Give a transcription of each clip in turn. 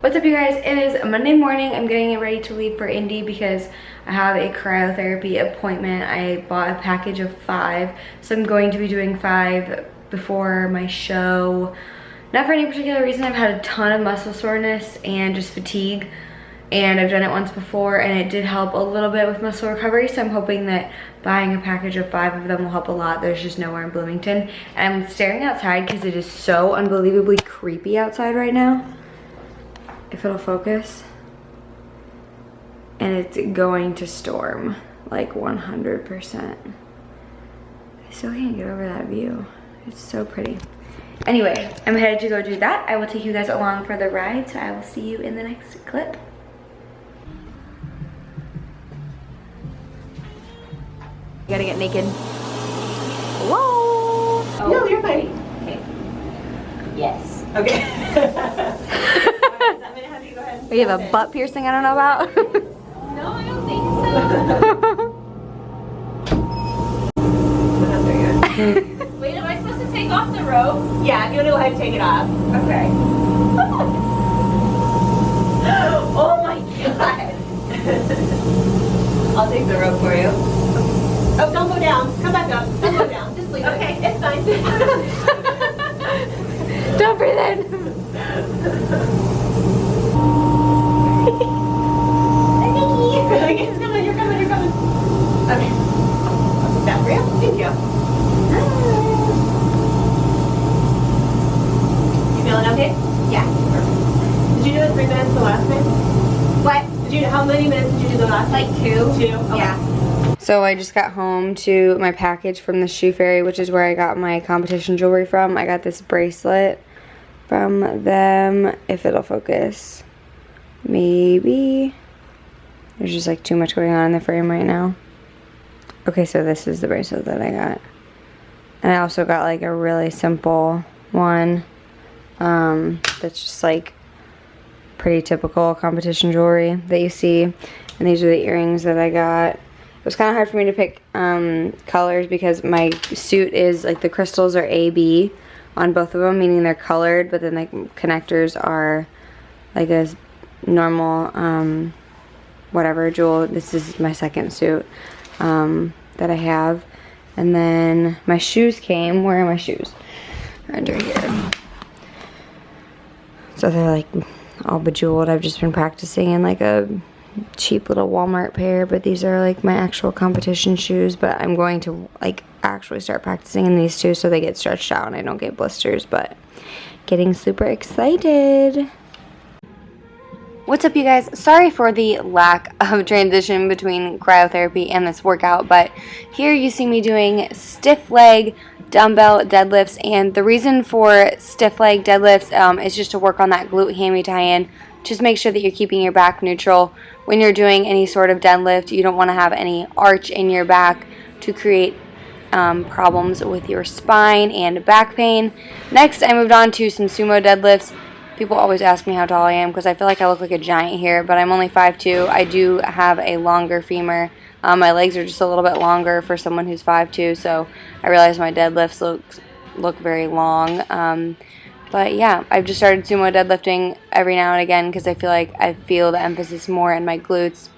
What's up, you guys? It is Monday morning. I'm getting ready to leave for Indy because I have a cryotherapy appointment. I bought a package of 5, so I'm going to be doing 5 before my show. Not for any particular reason. I've had a ton of muscle soreness and just fatigue, and I've done it once before and it did help a little bit with muscle recovery, so I'm hoping that buying a package of 5 of them will help a lot. There's just nowhere in Bloomington, and I'm staring outside because it is so unbelievably creepy outside right now. If it'll focus, and it's going to storm like 100%. I still can't get over that view. It's so pretty. Anyway, I'm headed to go do that. I will take you guys along for the ride, so I will see you in the next clip. You gotta get naked. Whoa! Oh. No, you're fine. Okay. Yes. Okay. We have a butt piercing I don't know about. No, I don't think so. Wait, am I supposed to take off the rope? Yeah, if you want to go ahead and take it off. Okay. Oh my god. I'll take the rope for you. Oh, don't go down. Come back up. Don't go down. Just leave it. Okay, it's fine. Don't breathe in. You're coming, you're coming, you're coming. Okay. I'll put that for you. Thank you. You feeling okay? Yeah. Perfect. Did you do it 3 minutes the last time? What? How many minutes did you do the last time? Like 2. 2? Okay. Yeah. So I just got home to my package from the Shoe Fairy, which is where I got my competition jewelry from. I got this bracelet from them, if it'll focus. Maybe. There's just like too much going on in the frame right now. Okay, so this is the bracelet that I got. And I also got like a really simple one that's just like pretty typical competition jewelry that you see. And these are the earrings that I got. It was kind of hard for me to pick colors because my suit is like the crystals are AB on both of them, meaning they're colored, but then the connectors are like a normal whatever jewel. This is my second suit that I have. And then my shoes came. Where are my shoes? Under here. So they're like all bejeweled. I've just been practicing in like a cheap little Walmart pair, but these are like my actual competition shoes. But I'm going to like actually start practicing in these too, so they get stretched out and I don't get blisters. But getting super excited. What's up, you guys? Sorry for the lack of transition between cryotherapy and this workout, but here you see me doing stiff leg dumbbell deadlifts, and the reason for stiff leg deadlifts is just to work on that glute hammy tie-in. Just make sure that you're keeping your back neutral when you're doing any sort of deadlift. You don't want to have any arch in your back to create problems with your spine and back pain. Next, I moved on to some sumo deadlifts. People always ask me how tall I am because I feel like I look like a giant here, but I'm only 5'2". I do have a longer femur. My legs are just a little bit longer for someone who's 5'2", so I realize my deadlifts look very long. But yeah, I've just started sumo deadlifting every now and again because I feel like I feel the emphasis more in my glutes.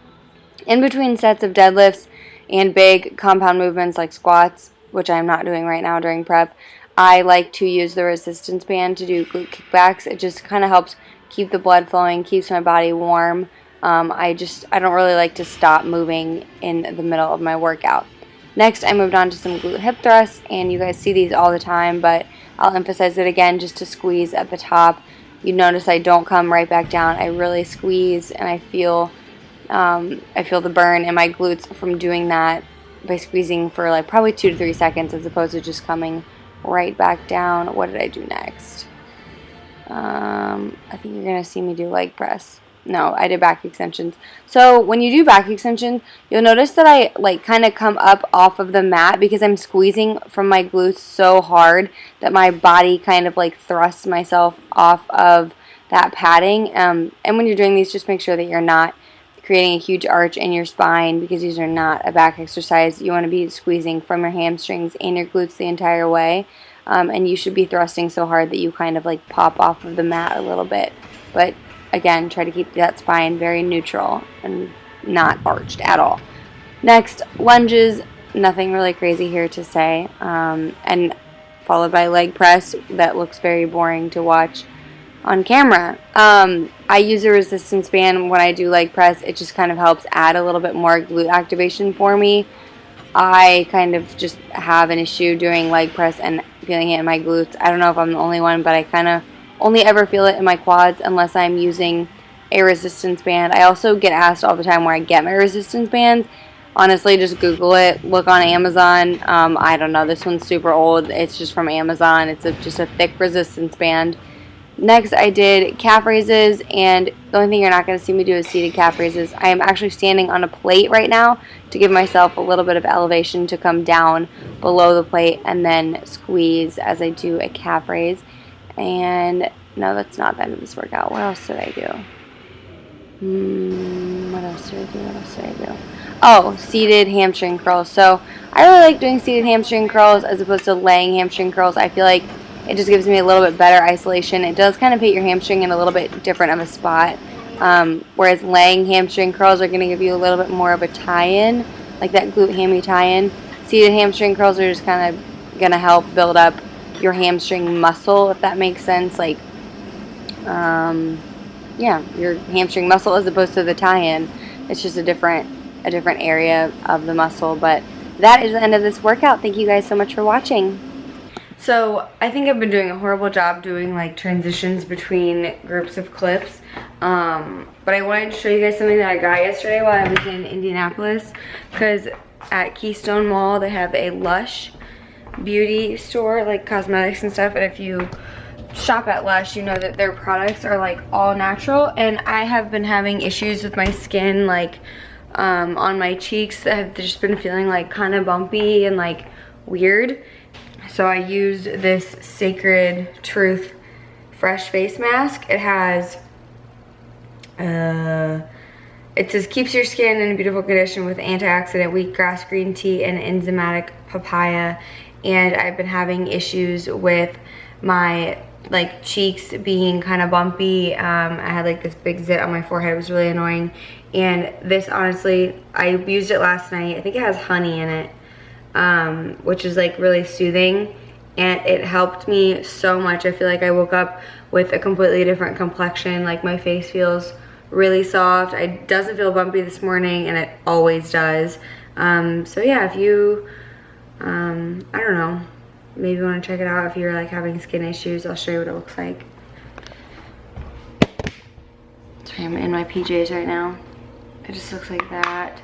In between sets of deadlifts and big compound movements like squats, which I'm not doing right now during prep, I like to use the resistance band to do glute kickbacks. It just kind of helps keep the blood flowing, keeps my body warm. I don't really like to stop moving in the middle of my workout. Next, I moved on to some glute hip thrusts, and you guys see these all the time, but I'll emphasize it again just to squeeze at the top. You notice I don't come right back down. I really squeeze, and I feel the burn in my glutes from doing that by squeezing for like probably 2 to 3 seconds as opposed to just coming right back down. What did I do next? I think you're gonna see me do leg press. No, I did back extensions. So when you do back extensions, you'll notice that I like kind of come up off of the mat because I'm squeezing from my glutes so hard that my body kind of like thrusts myself off of that padding. And when you're doing these, just make sure that you're not creating a huge arch in your spine because these are not a back exercise. You want to be squeezing from your hamstrings and your glutes the entire way. And you should be thrusting so hard that you kind of like pop off of the mat a little bit. But again, try to keep that spine very neutral and not arched at all. Next, lunges. Nothing really crazy here to say. And followed by leg press. That looks very boring to watch on camera. I use a resistance band when I do leg press. It just kind of helps add a little bit more glute activation for me. I kind of just have an issue doing leg press and feeling it in my glutes. I don't know if I'm the only one, but I kind of only ever feel it in my quads unless I'm using a resistance band. I also get asked all the time where I get my resistance bands. Honestly, just Google it. Look on Amazon. I don't know. This one's super old. It's just from Amazon. It's just a thick resistance band. Next, I did calf raises, and the only thing you're not going to see me do is seated calf raises. I am actually standing on a plate right now to give myself a little bit of elevation to come down below the plate and then squeeze as I do a calf raise. And no, that's not the end of this workout. What else did I do? What else did I do? Oh, seated hamstring curls. So I really like doing seated hamstring curls as opposed to laying hamstring curls. I feel like it just gives me a little bit better isolation. It does kind of put your hamstring in a little bit different of a spot. Whereas laying hamstring curls are going to give you a little bit more of a tie-in, like that glute hammy tie-in. Seated hamstring curls are just kind of going to help build up your hamstring muscle, if that makes sense. Like, yeah, your hamstring muscle as opposed to the tie-in. It's just a different area of the muscle. But that is the end of this workout. Thank you guys so much for watching. So I think I've been doing a horrible job doing like transitions between groups of clips, but I wanted to show you guys something that I got yesterday while I was in Indianapolis, because at Keystone Mall they have a Lush beauty store, like cosmetics and stuff, and if you shop at Lush you know that their products are like all natural, and I have been having issues with my skin, like on my cheeks. I've just been feeling like kind of bumpy and like weird. So I used this Sacred Truth Fresh Face Mask. It has, it says keeps your skin in a beautiful condition with antioxidant wheatgrass green tea and enzymatic papaya. And I've been having issues with my like cheeks being kind of bumpy. I had like this big zit on my forehead. It was really annoying. And this, honestly, I used it last night. I think it has honey in it. Which is like really soothing, and it helped me so much. I feel like I woke up with a completely different complexion. Like my face feels really soft. It doesn't feel bumpy this morning, and it always does. So yeah, if you I don't know, maybe you want to check it out if you're like having skin issues. I'll show you what it looks like. Sorry, I'm in my PJs right now. It just looks like that.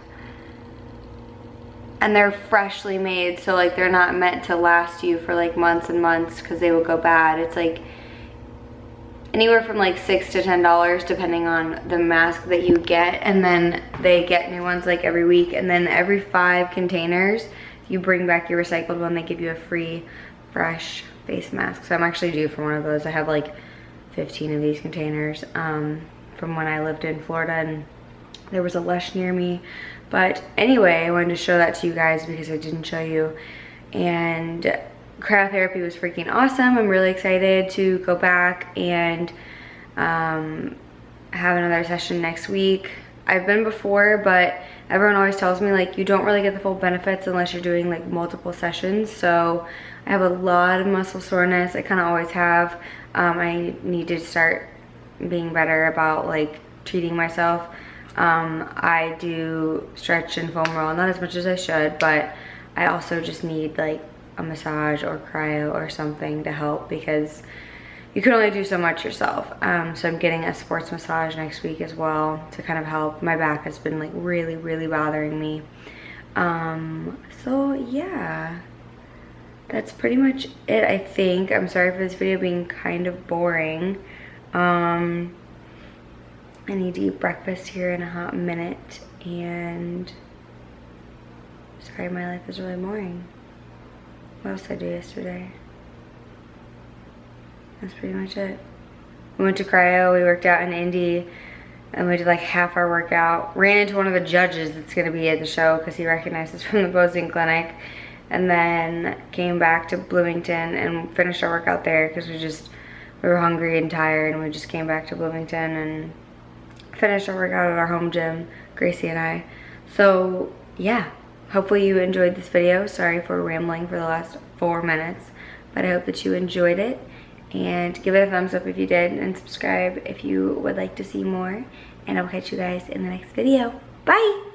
And they're freshly made, so like they're not meant to last you for like months and months because they will go bad. It's like anywhere from like $6 to $10 depending on the mask that you get, and then they get new ones like every week, and then every 5 containers you bring back your recycled one, they give you a free fresh face mask. So I'm actually due for one of those. I have like 15 of these containers from when I lived in Florida, and there was a Lush near me. But anyway, I wanted to show that to you guys because I didn't show you. And cryotherapy was freaking awesome. I'm really excited to go back and have another session next week. I've been before, but everyone always tells me like you don't really get the full benefits unless you're doing like multiple sessions. So I have a lot of muscle soreness. I kind of always have. I need to start being better about like treating myself. I do stretch and foam roll, not as much as I should, but I also just need like a massage or cryo or something to help, because you can only do so much yourself. So I'm getting a sports massage next week as well to kind of help. My back has been like really bothering me. So yeah, that's pretty much it, I think. I'm sorry for this video being kind of boring. I need to eat breakfast here in a hot minute, and sorry, my life is really boring. What else did I do yesterday? That's pretty much it. We went to cryo, we worked out in Indy, and we did like half our workout. Ran into one of the judges that's gonna be at the show because he recognized us from the posing clinic, and then came back to Bloomington and finished our workout there because we we were hungry and tired, and we just came back to Bloomington and finished our workout at our home gym, Gracie and I. So yeah, hopefully you enjoyed this video. Sorry for rambling for the last 4 minutes, but I hope that you enjoyed it. And give it a thumbs up if you did, and subscribe if you would like to see more. And I'll catch you guys in the next video. Bye!